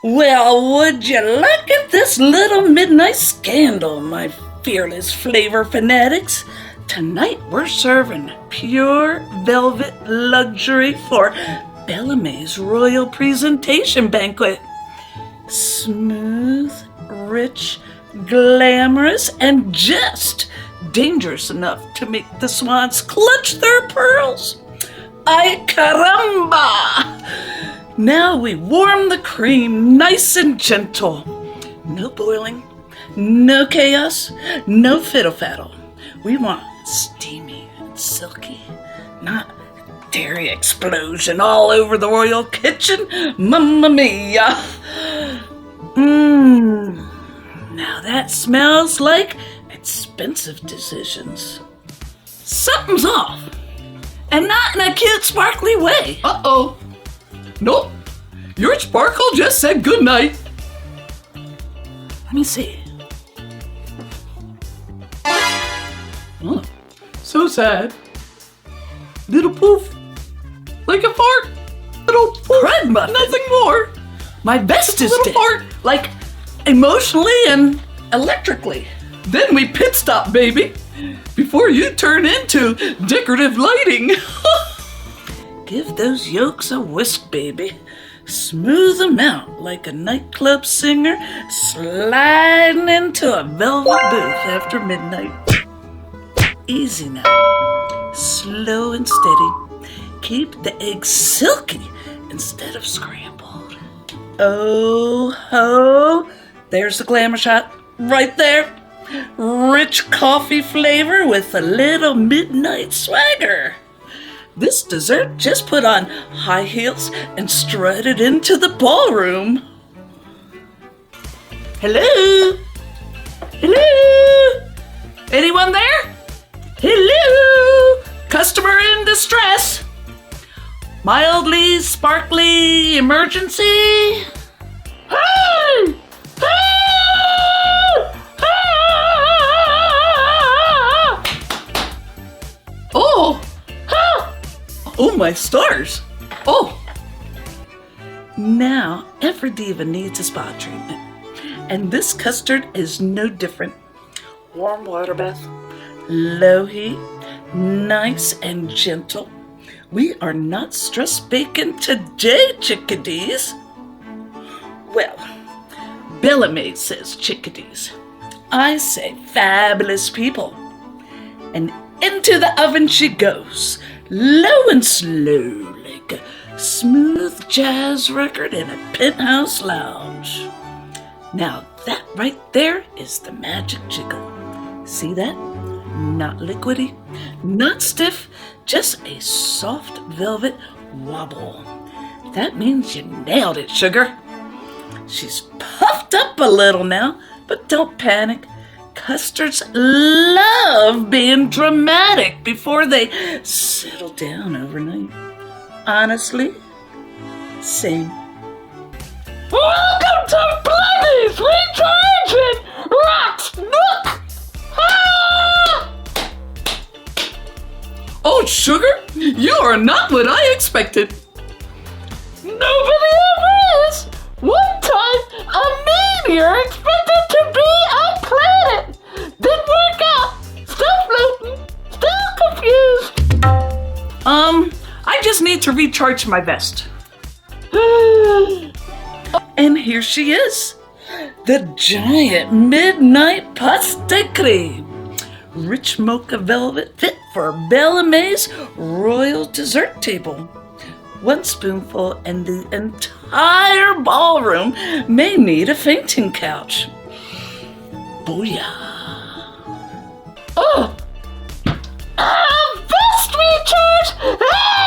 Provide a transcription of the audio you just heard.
Well, would you look at this little midnight scandal, my fearless flavor fanatics? Tonight we're serving pure velvet luxury for Bellamy's royal presentation banquet. Smooth, rich, glamorous, and just dangerous enough to make the swans clutch their pearls. Ay caramba! Now we warm the cream nice and gentle. No boiling, no chaos, no fiddle-faddle. We want steamy and silky, not dairy explosion all over the royal kitchen. Mamma mia! Now that smells like expensive decisions. Something's off, and not in a cute, sparkly way. Uh-oh. Nope. Your sparkle just said goodnight. Let me see. Oh, so sad. Little poof. Like a fart. Little poof. Crème muffin. Nothing more. My vest is Little dead. fart. Like emotionally and electrically. Then we pit stop, baby. Before you turn into decorative lighting. Give those yolks a whisk, baby. Smooth them out like a nightclub singer sliding into a velvet booth after midnight. Easy now. Slow and steady. Keep the eggs silky instead of scrambled. Oh ho! There's the glamour shot right there. Rich coffee flavor with a little midnight swagger. This dessert just put on high heels and strutted into the ballroom. Hello? Hello? Anyone there? Hello? Customer in distress? Mildly sparkly emergency? Hey! Oh! Oh, my stars! Oh! Now, every diva needs a spa treatment, and this custard is no different. Warm water bath, low heat, nice and gentle. We are not stress baking today, chickadees. Well, Bellamy says chickadees. I say fabulous people. And into the oven she goes, low and slow, like a smooth jazz record in a penthouse lounge. Now that right there is the magic jiggle. See that? Not liquidy, not stiff, just a soft velvet wobble. That means you nailed it, sugar. She's puffed up a little now, but don't panic. Custards love being dramatic before they settle down overnight. Honestly, same. Welcome to Blondie's Recharging Rocks Nook! Ah! Oh, sugar, you are not what I expected. Nobody ever is! One time, a meteor expected to be a planet! Didn't work out! Still floating! Still confused! I just need to recharge my vest. And here she is, the giant midnight pastry crème. Rich mocha velvet fit for Bellamy's royal dessert table. One spoonful and the entire ballroom may need a fainting couch. Booyah. Oh! Vest recharge! Ah!